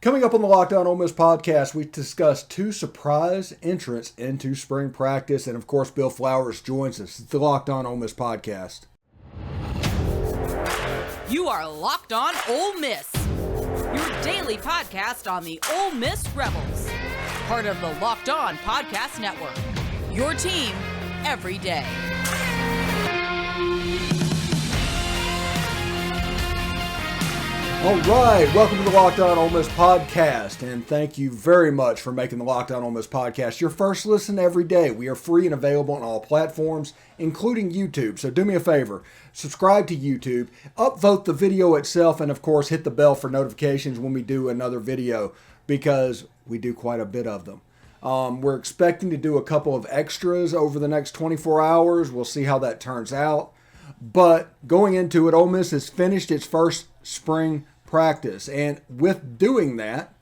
Coming up on the Locked On Ole Miss podcast, we discuss two surprise entrants into spring practice. And of course, Bill Flowers joins us. It's the Locked On Ole Miss podcast. You are Locked On Ole Miss, your daily podcast on the Ole Miss Rebels. Part of the Locked On Podcast Network, your team every day. All right, welcome to the Locked On Ole Miss podcast, and thank you very much for making the Locked On Ole Miss podcast your first listen every day. We are free and available on all platforms, including YouTube, so do me a favor, subscribe to YouTube, upvote the video itself, and of course hit the bell for notifications when we do another video, because we do quite a bit of them. We're expecting to do a couple of extras over the next 24 hours. We'll see how that turns out. But going into it, Ole Miss has finished its first spring practice. And with doing that,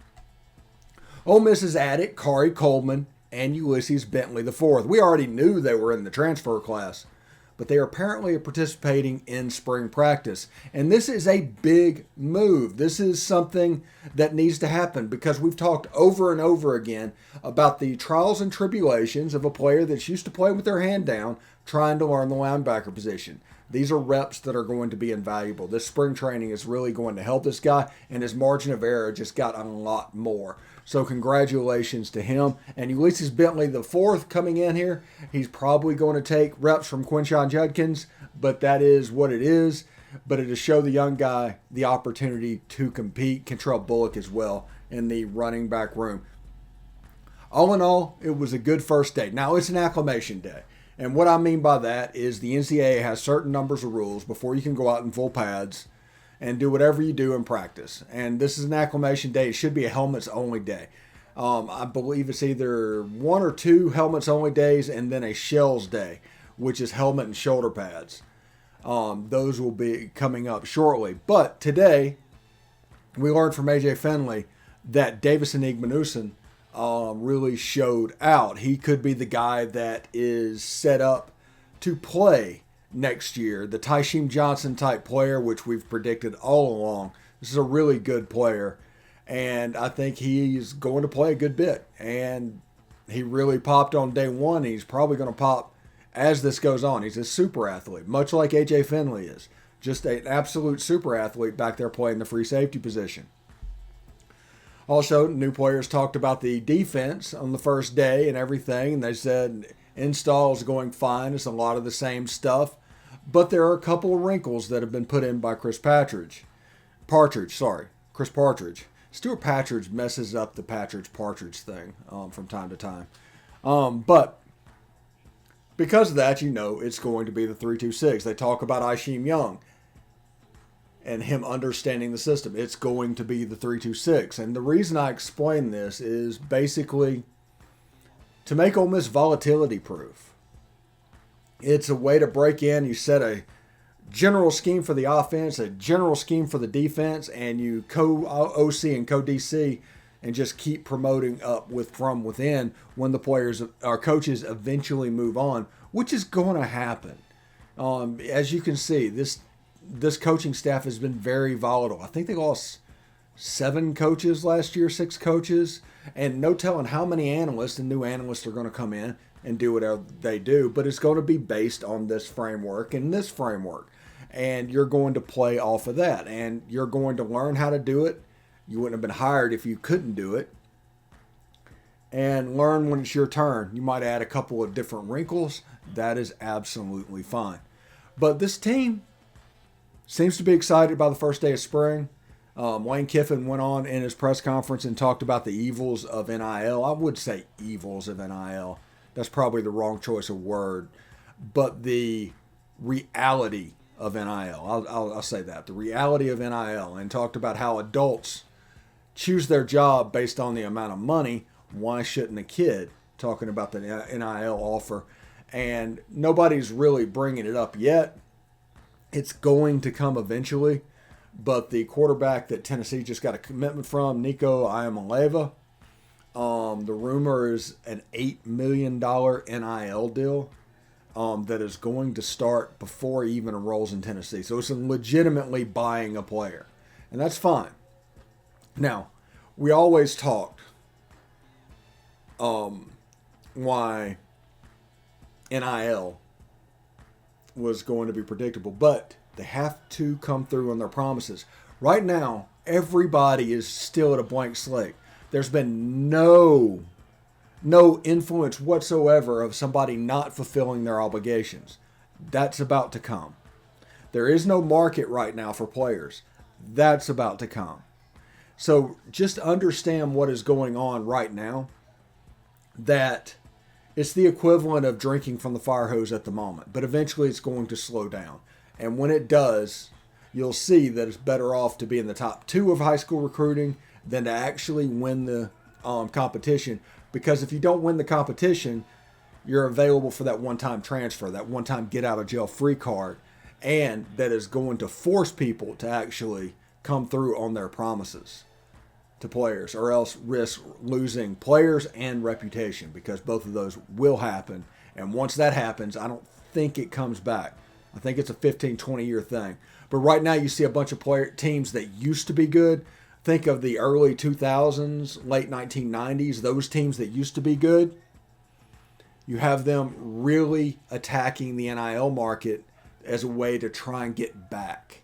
Ole Miss has added Khari Coleman and Ulysses Bentley IV. We already knew they were in the transfer class, but they are apparently participating in spring practice. And this is a big move. This is something that needs to happen because we've talked over and over again about the trials and tribulations of a player that's used to play with their hand down, trying to learn the linebacker position. These are reps that are going to be invaluable. This spring training is really going to help this guy, and his margin of error just got a lot more. So congratulations to him. And Ulysses Bentley IV coming in here, he's probably going to take reps from Quinshon Judkins, but that is what it is. But it will show the young guy the opportunity to compete. Kentrell Bullock as well in the running back room. All in all, it was a good first day. Now, it's an acclimation day. And what I mean by that is the NCAA has certain numbers of rules before you can go out in full pads and do whatever you do in practice. And this is an acclimation day. It should be a helmets-only day. I believe it's either one or two helmets-only days and then a shells day, which is helmet and shoulder pads. Those will be coming up shortly. But today, we learned from A.J. Finley that Davison Igbeneghusen really showed out. He could be the guy that is set up to play next year. The Tysheem Johnson type player, which we've predicted all along. This is a really good player, and I think he's going to play a good bit. And he really popped on day one, and he's probably going to pop as this goes on. He's a super athlete, much like A.J. Finley is. Just an absolute super athlete back there playing the free safety position. Also, new players talked about the defense on the first day and everything, and they said install is going fine. It's a lot of the same stuff, but there are a couple of wrinkles that have been put in by Chris Partridge. Stuart Partridge messes up the Partridge thing from time to time. But because of that, it's going to be the 3-2-6. They talk about Isheem Young and him understanding the system. It's going to be the 3-2-6. And the reason I explain this is basically to make Ole Miss volatility proof. It's a way to break in. You set a general scheme for the offense, a general scheme for the defense, and you co-OC and co-DC and just keep promoting up from within when the players or coaches eventually move on, which is going to happen. As you can see, this coaching staff has been very volatile. I think they lost 7 coaches last year, 6 coaches, and no telling how many analysts and new analysts are going to come in and do whatever they do, but it's going to be based on this framework and this framework, and you're going to play off of that, and you're going to learn how to do it. You wouldn't have been hired if you couldn't do it, and learn when it's your turn. You might add a couple of different wrinkles. That is absolutely fine. But this team seems to be excited by the first day of spring. Lane Kiffin went on in his press conference and talked about the evils of NIL. I would say evils of NIL. That's probably the wrong choice of word. But the reality of NIL. I'll say that. The reality of NIL. And talked about how adults choose their job based on the amount of money. Why shouldn't a kid? Talking about the NIL offer. And nobody's really bringing it up yet. It's going to come eventually, but the quarterback that Tennessee just got a commitment from, Nico Iamaleava, the rumor is an $8 million NIL deal that is going to start before he even enrolls in Tennessee. So it's legitimately buying a player, and that's fine. Now, we always talked why NIL was going to be predictable, but they have to come through on their promises. Right now, everybody is still at a blank slate. There's been no influence whatsoever of somebody not fulfilling their obligations. That's about to come. There is no market right now for players. That's about to come. So just understand what is going on right now, that it's the equivalent of drinking from the fire hose at the moment, but eventually it's going to slow down. And when it does, you'll see that it's better off to be in the top 2 of high school recruiting than to actually win the competition. Because if you don't win the competition, you're available for that one-time transfer, that one-time get-out-of-jail-free card, and that is going to force people to actually come through on their promises to players, or else risk losing players and reputation, because both of those will happen. And once that happens, I don't think it comes back. I think it's a 15, 20-year thing. But right now you see a bunch of teams that used to be good. Think of the early 2000s, late 1990s, those teams that used to be good. You have them really attacking the NIL market as a way to try and get back.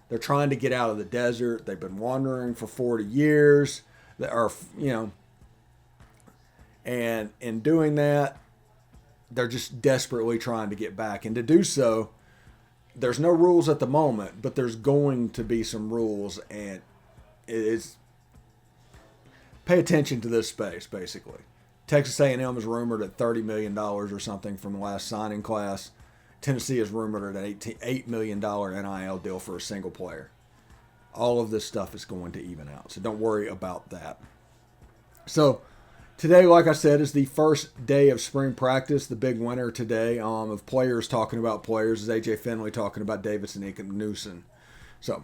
They're trying to get out of the desert. They've been wandering for 40 years. And in doing that, they're just desperately trying to get back. And to do so, there's no rules at the moment, but there's going to be some rules, and it's pay attention to this space, basically. Texas A&M is rumored at $30 million or something from the last signing class. Tennessee is rumored at an $8 million NIL deal for a single player. All of this stuff is going to even out, so don't worry about that. So today, like I said, is the first day of spring practice. The big winner today of players talking about players is A.J. Finley talking about Davidson Newsom. So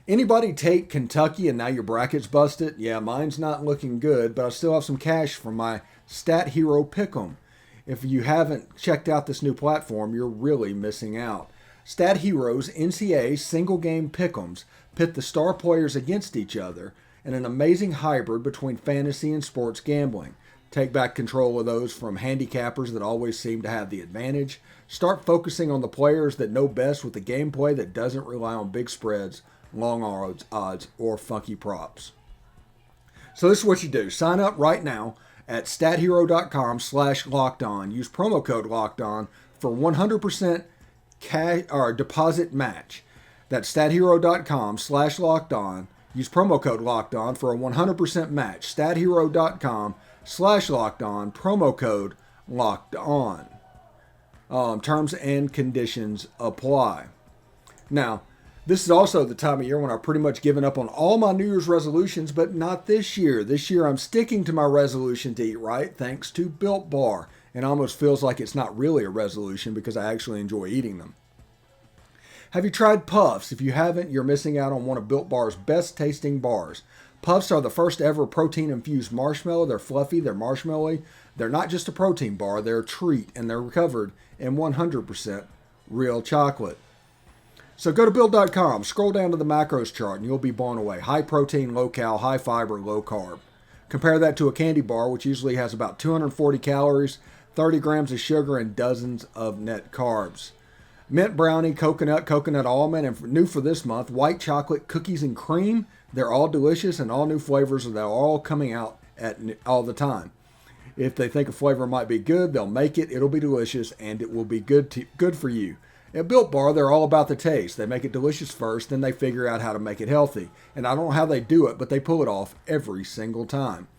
anybody take Kentucky and now your bracket's busted? Yeah, mine's not looking good, but I still have some cash from my StatHero Pick'em. If you haven't checked out this new platform, you're really missing out. StatHero's NCAA single-game pick'ems pit the star players against each other in an amazing hybrid between fantasy and sports gambling. Take back control of those from handicappers that always seem to have the advantage. Start focusing on the players that know best with a gameplay that doesn't rely on big spreads, long odds, or funky props. So this is what you do. Sign up right now at stathero.com/lockedon. Use promo code LOCKEDON for 100% cash or deposit match. That's stathero.com/lockedon. Use promo code LOCKEDON for a 100% match. stathero.com/lockedon. Promo code LOCKEDON. Terms and conditions apply. Now, this is also the time of year when I've pretty much given up on all my New Year's resolutions, but not this year. This year I'm sticking to my resolution to eat right, thanks to Built Bar. It almost feels like it's not really a resolution because I actually enjoy eating them. Have you tried Puffs? If you haven't, you're missing out on one of Built Bar's best tasting bars. Puffs are the first ever protein-infused marshmallow. They're fluffy, they're marshmallowy. They're not just a protein bar, they're a treat, and they're covered in 100% real chocolate. So go to Built.com, scroll down to the macros chart, and you'll be blown away. High protein, low cal, high fiber, low carb. Compare that to a candy bar, which usually has about 240 calories, 30 grams of sugar, and dozens of net carbs. Mint brownie, coconut almond, and new for this month, white chocolate, cookies and cream. They're all delicious, and all new flavors. They're all coming out all the time. If they think a flavor might be good, they'll make it. It'll be delicious, and it will be good for you. At Built Bar, they're all about the taste. They make it delicious first, then they figure out how to make it healthy. And I don't know how they do it, but they pull it off every single time.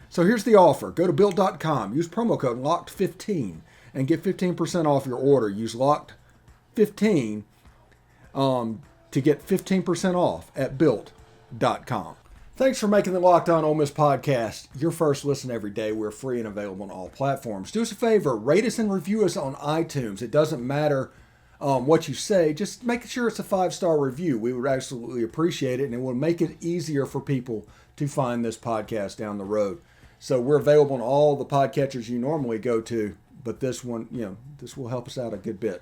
So here's the offer. Go to Built.com, use promo code LOCKED15, and get 15% off your order. Use LOCKED15 to get 15% off at Built.com. Thanks for making the Locked On Ole Miss podcast your first listen every day. We're free and available on all platforms. Do us a favor, rate us and review us on iTunes. It doesn't matter what you say, just make sure it's a 5-star review. We would absolutely appreciate it, and it will make it easier for people to find this podcast down the road. So we're available on all the podcatchers you normally go to, but this one, this will help us out a good bit.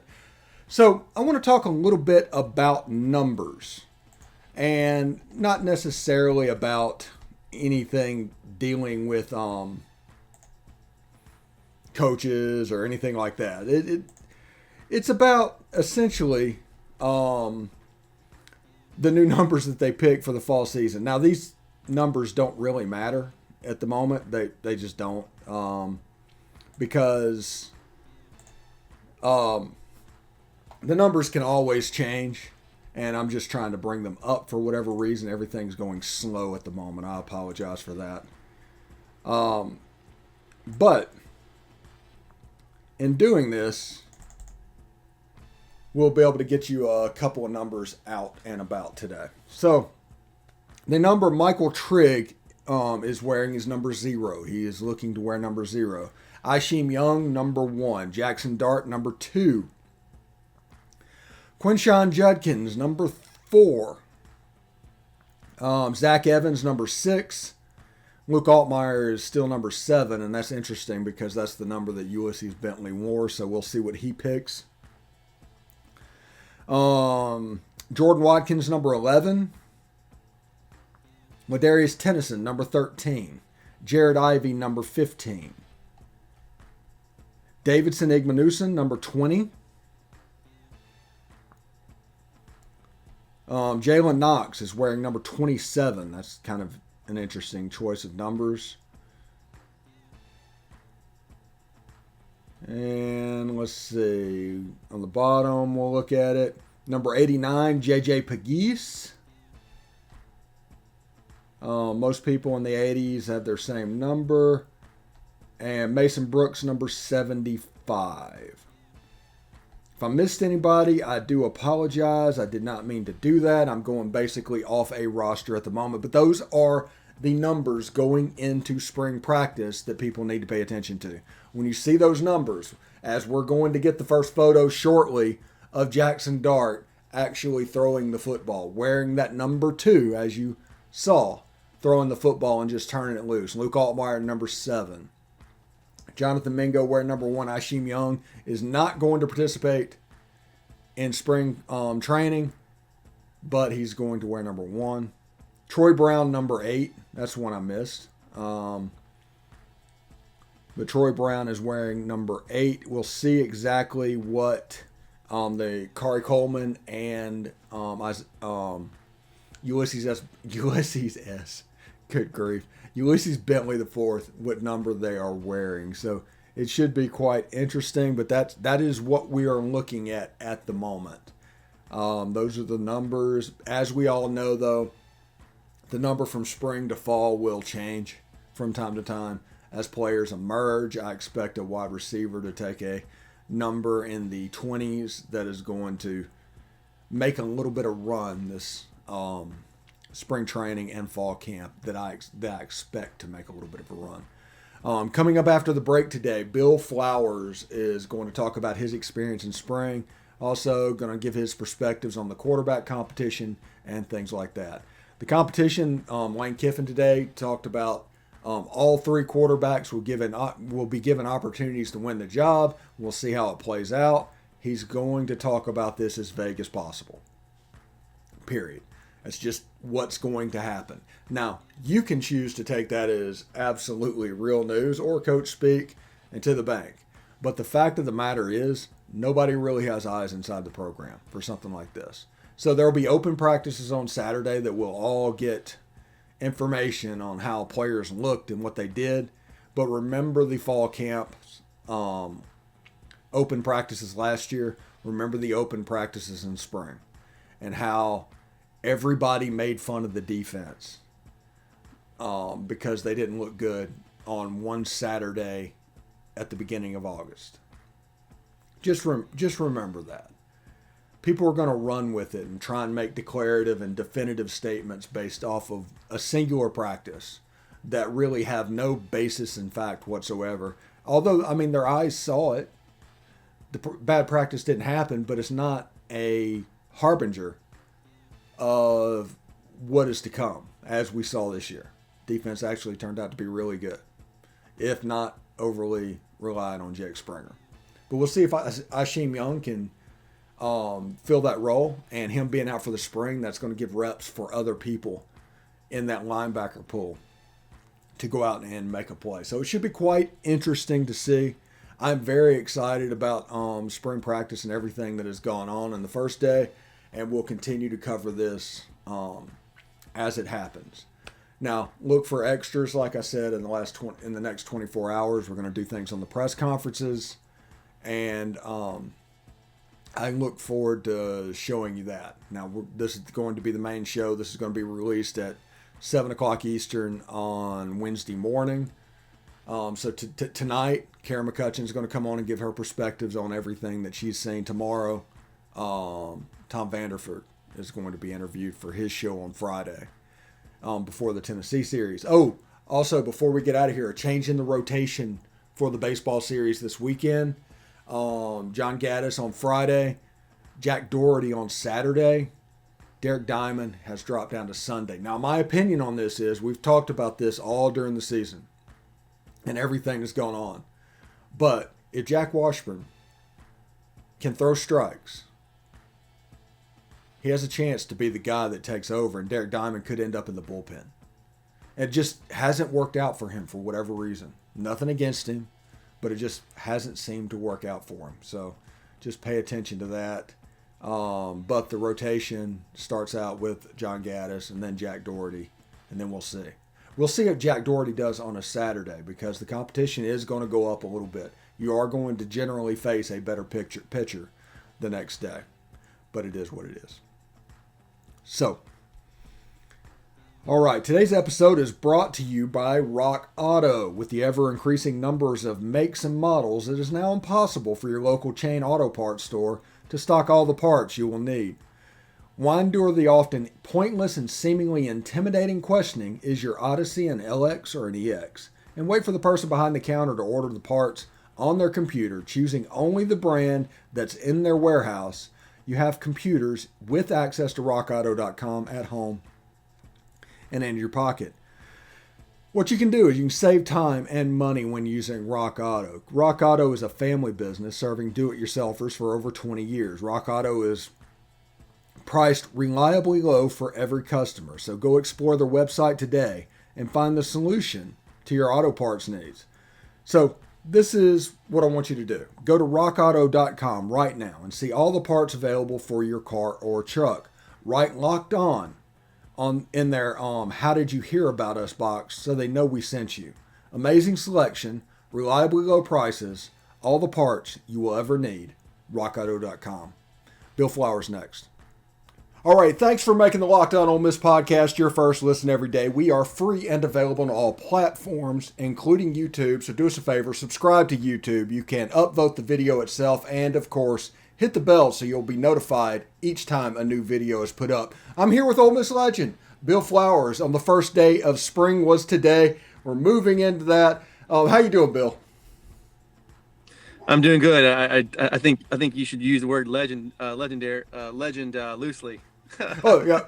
So I want to talk a little bit about numbers, and not necessarily about anything dealing with coaches or anything like that. It's about essentially the new numbers that they pick for the fall season. Now, these numbers don't really matter at the moment. They just don't, because the numbers can always change, and I'm just trying to bring them up for whatever reason. Everything's going slow at the moment. I apologize for that. But in doing this, we'll be able to get you a couple of numbers out and about today. So the number Michael Trigg is wearing is number 0. He is looking to wear number 0. Isheem Young, number 1. Jackson Dart, number 2. Quinshon Judkins, number 4. Zach Evans, number 6. Luke Altmaier is still number 7, and that's interesting because that's the number that Ulysses Bentley wore, so we'll see what he picks. Jordan Watkins, number 11. Ladarius Tennyson, number 13. Jared Ivey, number 15. Davidson Igmanuson, number 20. Jalen Knox is wearing number 27. That's kind of an interesting choice of numbers. And let's see. On the bottom, we'll look at it. Number 89, J.J. Pegues. Most people in the 80s have their same number. And Mason Brooks, number 75. If I missed anybody, I do apologize. I did not mean to do that. I'm going basically off a roster at the moment. But those are the numbers going into spring practice that people need to pay attention to. When you see those numbers, as we're going to get the first photo shortly of Jackson Dart actually throwing the football, wearing that number 2, as you saw, throwing the football and just turning it loose. Luke Altmaier, number 7. Jonathan Mingo wearing number 1. Isheem Young is not going to participate in spring training, but he's going to wear number 1. Troy Brown, number 8. That's one I missed. But Troy Brown is wearing number 8. We'll see exactly what the Kari Coleman and Ulysses S. Good grief. Ulysses Bentley IV, what number they are wearing. So it should be quite interesting, but that is what we are looking at the moment. Those are the numbers. As we all know, though, the number from spring to fall will change from time to time. As players emerge, I expect a wide receiver to take a number in the 20s that is going to make a little bit of run this spring training and fall camp that I expect to make a little bit of a run. Coming up after the break today, Bill Flowers is going to talk about his experience in spring. Also going to give his perspectives on the quarterback competition and things like that. The competition, Lane Kiffin today talked about all 3 quarterbacks will be given opportunities to win the job. We'll see how it plays out. He's going to talk about this as vague as possible. Period. That's just what's going to happen. Now, you can choose to take that as absolutely real news or coach speak and to the bank. But the fact of the matter is, nobody really has eyes inside the program for something like this. So there will be open practices on Saturday that we'll all get information on how players looked and what they did. But remember the fall camp open practices last year. Remember the open practices in spring and how everybody made fun of the defense because they didn't look good on one Saturday at the beginning of August. Just remember that. People are going to run with it and try and make declarative and definitive statements based off of a singular practice that really have no basis in fact whatsoever. Although, I mean, their eyes saw it. The bad practice didn't happen, but it's not a harbinger of what is to come, as we saw this year. Defense actually turned out to be really good, if not overly relied on Jake Springer. But we'll see if Isheem Young can fill that role, and him being out for the spring, that's going to give reps for other people in that linebacker pool. to go out and make a play. So it should be quite interesting to see. I'm very excited about spring practice and everything that has gone on the first day, and we'll continue to cover this as it happens. Now, look for extras, like I said, in the next 24 hours. We're going to do things on the press conferences, and I look forward to showing you that. Now, this is going to be the main show. This is going to be released at 7 o'clock Eastern on Wednesday morning. So tonight, Karen McCutcheon is going to come on and give her perspectives on everything that she's seen. Tomorrow, Tom Vanderford is going to be interviewed for his show on Friday before the Tennessee series. Oh, also, before we get out of here, a change in the rotation for the baseball series this weekend. John Gaddis on Friday, Jack Doherty on Saturday. Derek Diamond has dropped down to Sunday. Now, my opinion on this is we've talked about this all during the season and everything that's gone on. But if Jack Washburn can throw strikes, he has a chance to be the guy that takes over, and Derek Diamond could end up in the bullpen. It just hasn't worked out for him for whatever reason. Nothing against him, but it just hasn't seemed to work out for him. So just pay attention to that. But the rotation starts out with John Gaddis and then Jack Doherty, and then we'll see. We'll see if Jack Doherty does on a Saturday, because the competition is going to go up a little bit. You are going to generally face a better pitcher the next day, but it is what it is. So, all right, today's episode is brought to you by Rock Auto. With the ever-increasing numbers of makes and models, it is now impossible for your local chain auto parts store to stock all the parts you will need. Why endure the often pointless and seemingly intimidating questioning, is your Odyssey an LX or an EX? And wait for the person behind the counter to order the parts on their computer, choosing only the brand that's in their warehouse. You have computers with access to rockauto.com at home and in your pocket. What you can do is you can save time and money when using Rock Auto. Rock Auto is a family business serving do-it-yourselfers for over 20 years. Rock Auto is priced reliably low for every customer. So go explore their website today and find the solution to your auto parts needs. So this is what I want you to do. Go to rockauto.com right now and see all the parts available for your car or truck. Write Locked On in their How Did You Hear About Us box so they know we sent you. Amazing selection, reliably low prices, all the parts you will ever need. rockauto.com. Bill Flowers next. All right, thanks for making the Locked On Ole Miss podcast your first listen every day. We are free and available on all platforms, including YouTube. So do us a favor, subscribe to YouTube. You can upvote the video itself, and of course, hit the bell so you'll be notified each time a new video is put up. I'm here with Ole Miss legend Bill Flowers. On the first day of spring was today. We're moving into that. How you doing, Bill? I'm doing good. I think you should use the word legend loosely. Oh yeah.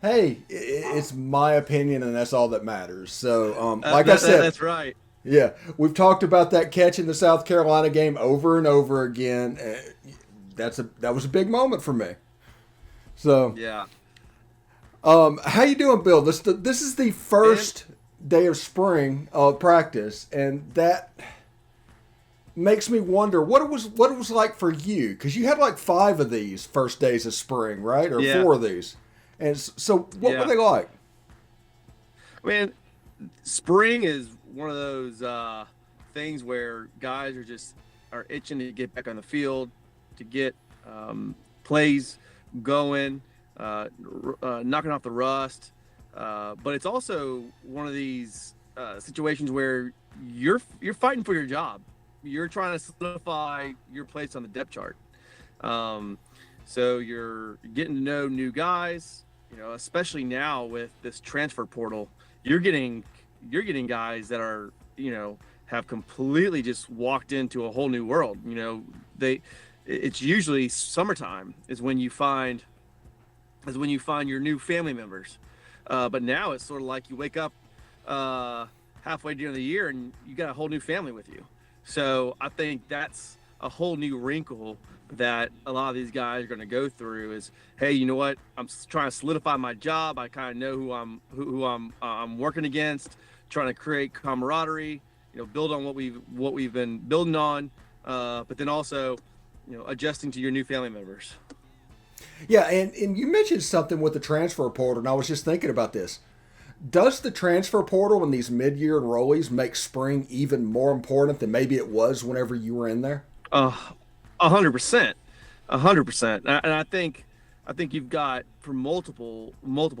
Hey, it's my opinion, and that's all that matters. So, like I said, that's right. Yeah, we've talked about that catch in the South Carolina game over and over again. That was a big moment for me. So yeah. How you doing, Bill? This is the first day of spring practice, and that makes me wonder what it was like for you, because you had like 5 of these first days of spring, right? Or 4 of these. And so what were they like? I mean, spring is one of those things where guys are itching to get back on the field, to get plays going, knocking off the rust. But it's also one of these situations where you're fighting for your job. You're trying to solidify your place on the depth chart. So you're getting to know new guys, especially now with this transfer portal. You're getting guys that are, have completely just walked into a whole new world. It's usually summertime is when you find your new family members. But now it's sort of like you wake up halfway during the year and you got a whole new family with you. So I think that's a whole new wrinkle that a lot of these guys are going to go through is, hey, you know what? I'm trying to solidify my job. I kind of know who I'm working against, trying to create camaraderie, build on what we've been building on, but then also, adjusting to your new family members. Yeah, and you mentioned something with the transfer portal, and I was just thinking about this. Does the transfer portal and these mid-year enrollees make spring even more important than maybe it was whenever you were in there? 100%, 100%. And I think you've got, for multiple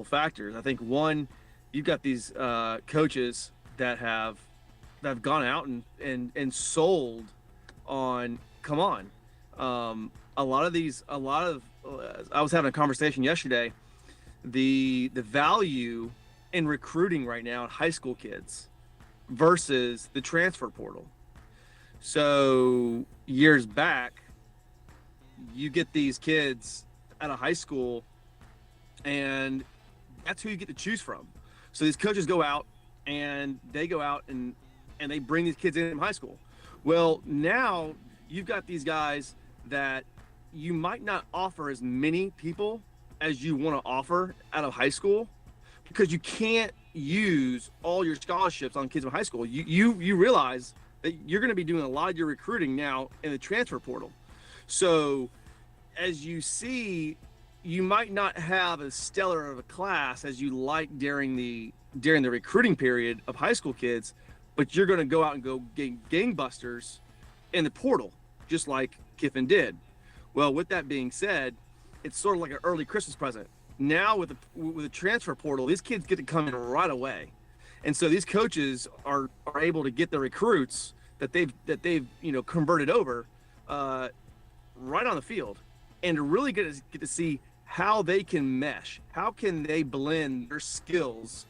factors. I think one, you've got these coaches that have gone out and sold on. Come on, a lot of. I was having a conversation yesterday. The value in recruiting right now in high school kids versus the transfer portal. So years back, you get these kids at a high school, and that's who you get to choose from. So these coaches go out and they bring these kids in from high school. Well, now you've got these guys that you might not offer as many people as you want to offer out of high school, because you can't use all your scholarships on kids in high school. You realize that you're going to be doing a lot of your recruiting now in the transfer portal. So as you see, you might not have as stellar of a class as you like during the recruiting period of high school kids, but you're going to go out and go gangbusters in the portal, just like Kiffin did. Well, with that being said, it's sort of like an early Christmas present. Now with the transfer portal, these kids get to come in right away, and so these coaches are able to get the recruits that they've converted over right on the field, and to really get to see how they can mesh, how can they blend their skills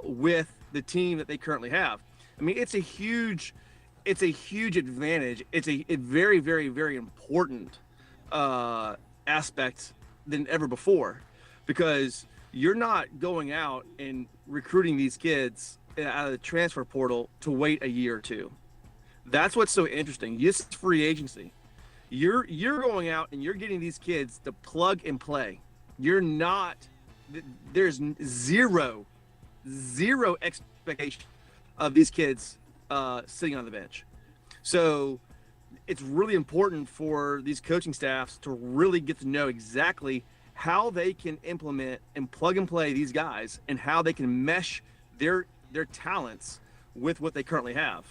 with the team that they currently have. I mean, it's a huge advantage. It's a very, very, very important aspect than ever before, because you're not going out and recruiting these kids out of the transfer portal to wait a year or two. That's what's so interesting. Yes, it's free agency. You're going out and you're getting these kids to plug and play. There's zero expectation of these kids sitting on the bench. So it's really important for these coaching staffs to really get to know exactly how they can implement and plug and play these guys, and how they can mesh their talents with what they currently have.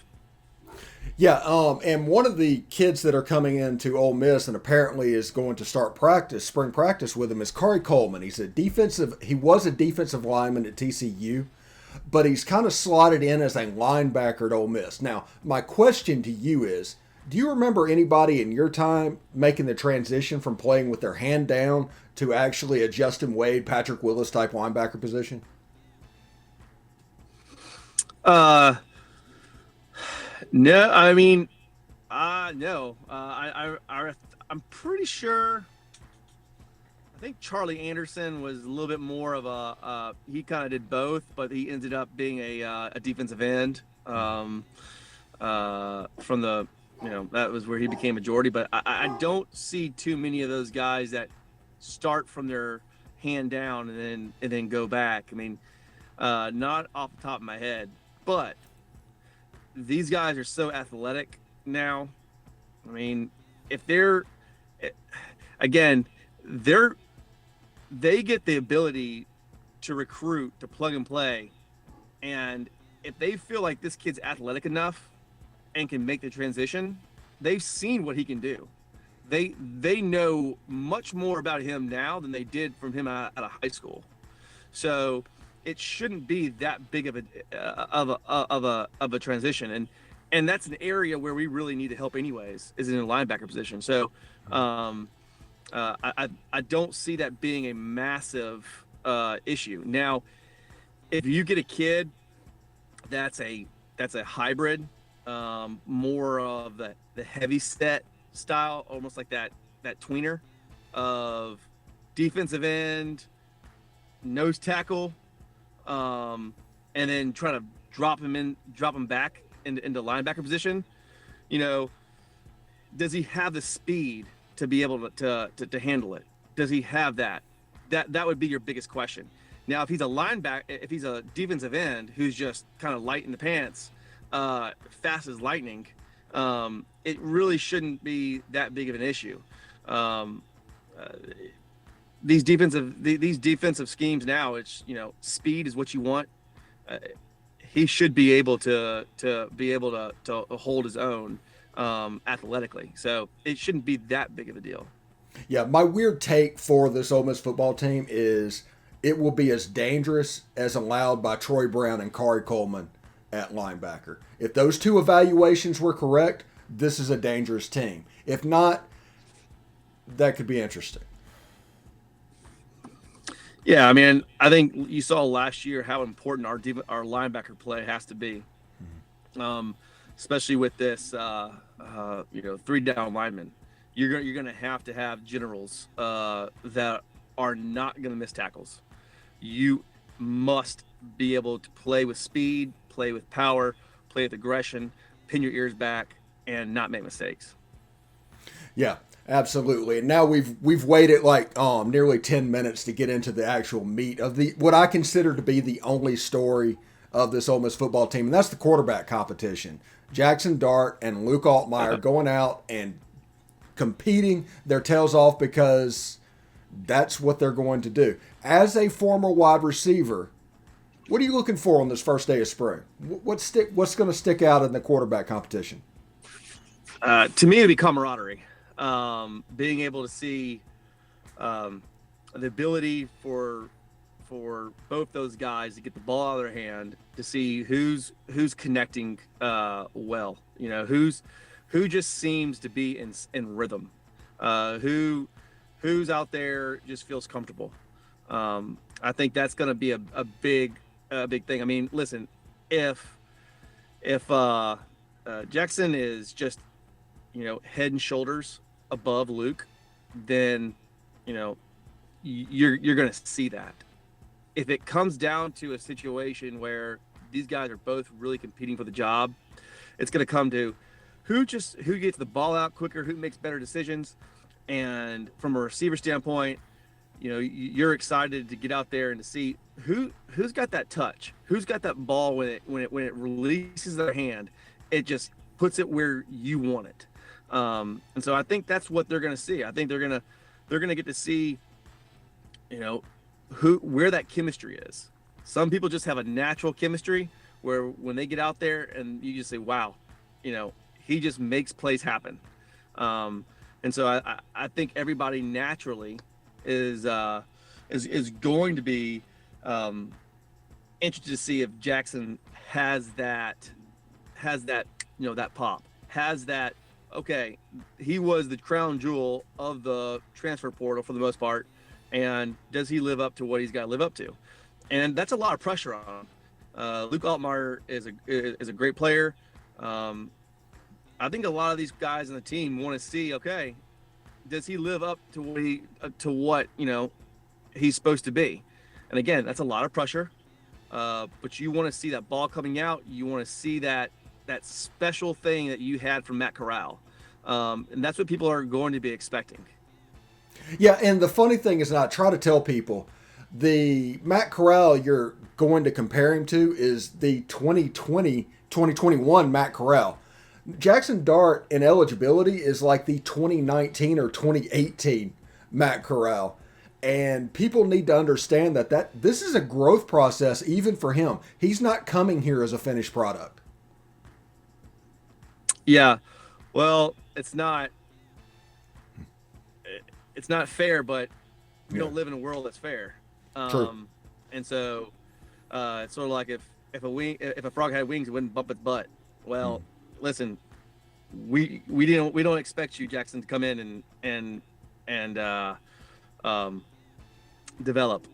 Yeah, and one of the kids that are coming into Ole Miss and apparently is going to start spring practice with him is Corey Coleman. He was a defensive lineman at TCU, but he's kind of slotted in as a linebacker at Ole Miss. Now, my question to you is, do you remember anybody in your time making the transition from playing with their hand down to actually a Justin Wade, Patrick Willis type linebacker position? No, I mean, no. I'm pretty sure. I think Charlie Anderson was a little bit more of he kind of did both, but he ended up being a defensive end. From the, that was where he became majority. But I don't see too many of those guys that start from their hand down and then go back. I mean, not off the top of my head, but these guys are so athletic now. I mean, if they get the ability to recruit, to plug and play, and if they feel like this kid's athletic enough and can make the transition, they've seen what he can do. They know much more about him now than they did from him out of high school. So it shouldn't be that big of a transition, and that's an area where we really need to help anyways, is in the linebacker position. So I don't see that being a massive issue. Now, if you get a kid that's a hybrid, more of the heavy set style, almost like that tweener of defensive end, nose tackle, and then try to drop him back into linebacker position. Does he have the speed to be able to handle it? Does he have that? That would be your biggest question. Now, if he's a linebacker, if he's a defensive end who's just kind of light in the pants, fast as lightning, it really shouldn't be that big of an issue. These defensive schemes now, it's, speed is what you want. He should be able to hold his own athletically. So it shouldn't be that big of a deal. Yeah, my weird take for this Ole Miss football team is it will be as dangerous as allowed by Troy Brown and Kari Coleman at linebacker. If those two evaluations were correct, this is a dangerous team. If not, that could be interesting. Yeah, I mean, I think you saw last year how important our linebacker play has to be, especially with this, 3-down lineman. You're gonna have to have generals that are not gonna miss tackles. You must be able to play with speed, play with power, play with aggression, pin your ears back, and not make mistakes. Yeah, absolutely. And now we've waited like nearly 10 minutes to get into the actual meat of what I consider to be the only story of this Ole Miss football team, and that's the quarterback competition. Jackson Dart and Luke Altmaier going out and competing their tails off because that's what they're going to do. As a former wide receiver, what are you looking for on this first day of spring? What's going to stick out in the quarterback competition? To me, it'd be camaraderie. Being able to see the ability for both those guys to get the ball out of their hand, to see who's connecting well, who just seems to be in rhythm, who's out there just feels comfortable. I think that's going to be a big thing. I mean, listen, if Jackson is just head and shoulders above Luke, then you're going to see that. If it comes down to a situation where these guys are both really competing for the job, it's going to come to who gets the ball out quicker, who makes better decisions. And from a receiver standpoint, you're excited to get out there and to see who's got that touch, who's got that ball when it releases their hand, it just puts it where you want it. And so I think that's what they're going to see. I think they're going to get to see, where that chemistry is. Some people just have a natural chemistry where when they get out there and you just say, wow, he just makes plays happen. And so I think everybody naturally is going to be interested to see if Jackson has that that pop, has that. Okay, he was the crown jewel of the transfer portal for the most part, and does he live up to what he's got to live up to? And that's a lot of pressure on him. Luke Altmaier is a great player. I think a lot of these guys on the team want to see, okay, does he live up to what he's supposed to be? And again, that's a lot of pressure. But you want to see that ball coming out. You want to see that special thing that you had from Matt Corral. And that's what people are going to be expecting. Yeah, and the funny thing is, and I try to tell people, the Matt Corral you're going to compare him to is the 2020-2021 Matt Corral. Jackson Dart in eligibility is like the 2019 or 2018 Matt Corral. And people need to understand that this is a growth process even for him. He's not coming here as a finished product. Yeah, well, it's not fair, but we don't live in a world that's fair. True. And so it's sort of like if a frog had wings, it wouldn't bump its butt. Well, listen, we don't expect you, Jackson, to come in and develop.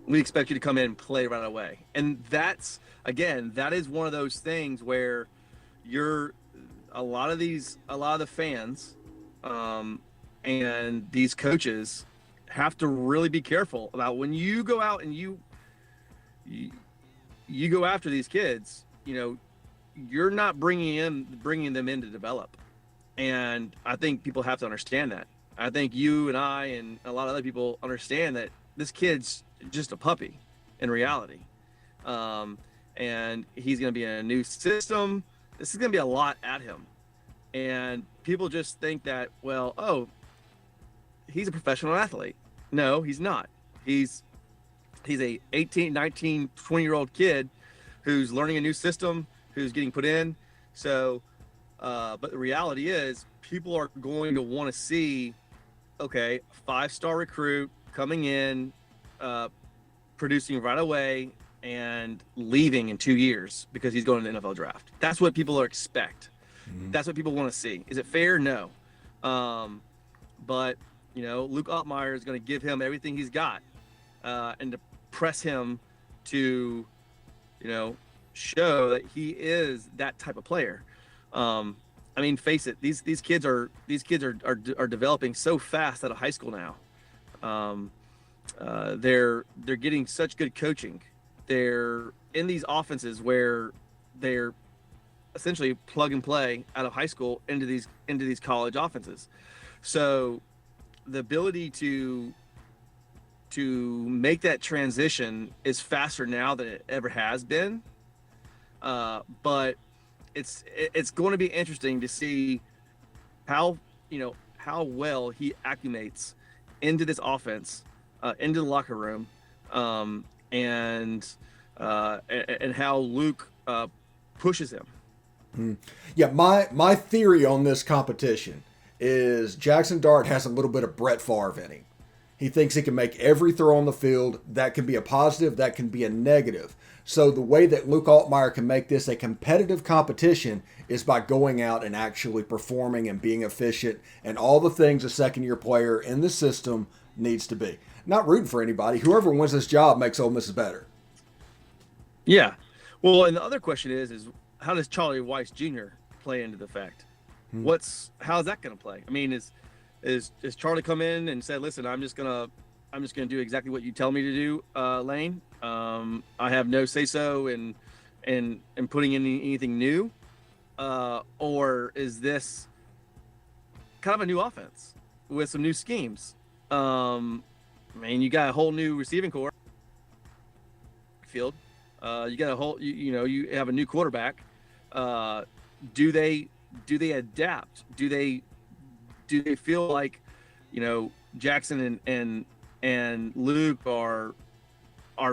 We expect you to come in and play right away. And that is one of those things where a lot of the fans and these coaches have to really be careful about when you go out and you go after these kids. You're not bringing them in to develop. And I think people have to understand that. I think you and I and a lot of other people understand that this kid's just a puppy, in reality. And he's going to be in a new system. This is going to be a lot at him. And people just think that, well, oh, he's a professional athlete. No, he's not. He's a 18, 19, 20-year-old kid who's learning a new system, who's getting put in. So, but the reality is people are going to want to see, okay, 5-star recruit coming in, producing right away and leaving in 2 years because he's going to the NFL draft. That's what people expect. That's what people want to see. Is it fair? No. But, Luke Altmaier is going to give him everything he's got and to press him to, show that he is that type of player. Face it. These kids are developing so fast out of high school now. They're getting such good coaching. They're in these offenses where they're essentially plug and play out of high school into these college offenses. So the ability to make that transition is faster now than it ever has been. But it's going to be interesting to see how well he acclimates into this offense, into the locker room, and how Luke pushes him. Yeah, my theory on this competition is Jackson Dart has a little bit of Brett Favre in him. He thinks he can make every throw on the field. That can be a positive, that can be a negative. So the way that Luke Altmaier can make this a competitive competition is by going out and actually performing and being efficient and all the things a second-year player in the system needs to be. Not rooting for anybody. Whoever wins this job makes Ole Miss better. Yeah. Well, and the other question is how does Charlie Weiss Jr. play into the fact? How's that going to play? I mean, is Charlie come in and said, listen, I'm just gonna do exactly what you tell me to do, Lane. I have no say so in putting in anything new, or is this kind of a new offense with some new schemes? You got a whole new receiving core field. You got a whole you have a new quarterback. Do they adapt? Do they feel like Jackson and Luke are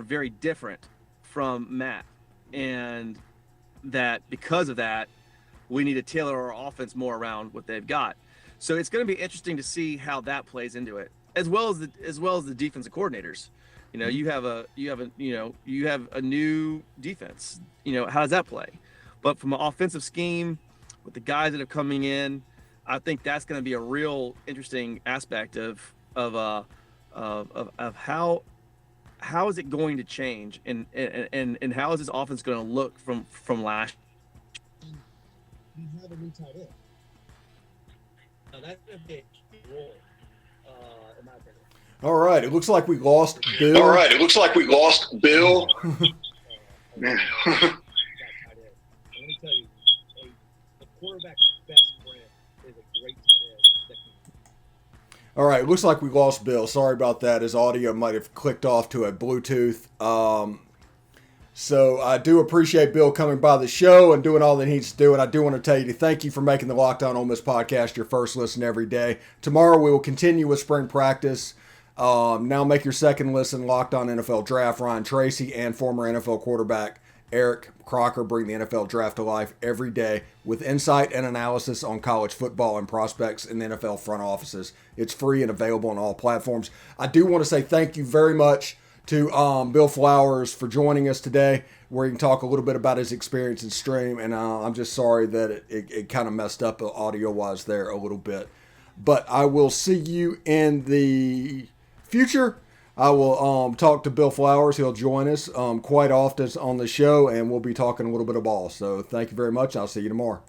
very different from Matt, and that because of that we need to tailor our offense more around what they've got? So it's going to be interesting to see how that plays into it, as well as the defensive coordinators. You have a new defense. How does that play? But from an offensive scheme with the guys that are coming in, I think that's going to be a real interesting aspect of how is it going to change, and how is this offense going to look from last? You have a new tight end. Now that's going to be a key role, in my opinion. All right, it looks like we lost Bill. Man. Let me tell you, a quarterback's best friend is a great tight end. All right, it looks like we lost Bill. Sorry about that. His audio might have clicked off to a Bluetooth. So I do appreciate Bill coming by the show and doing all that he needs to do. And I do want to tell you to thank you for making the Locked On Ole Miss podcast your first listen every day. Tomorrow we will continue with spring practice. Now make your second listen Locked On NFL Draft. Ryan Tracy and former NFL quarterback Eric Crocker bring the NFL Draft to life every day with insight and analysis on college football and prospects in the NFL front offices. It's free and available on all platforms. I do want to say thank you very much to Bill Flowers for joining us today, where he can talk a little bit about his experience in stream. And I'm just sorry that it kind of messed up audio-wise there a little bit. But I will see you in the future. I will talk to Bill Flowers. He'll join us quite often on the show, and we'll be talking a little bit of ball. So thank you very much. I'll see you tomorrow.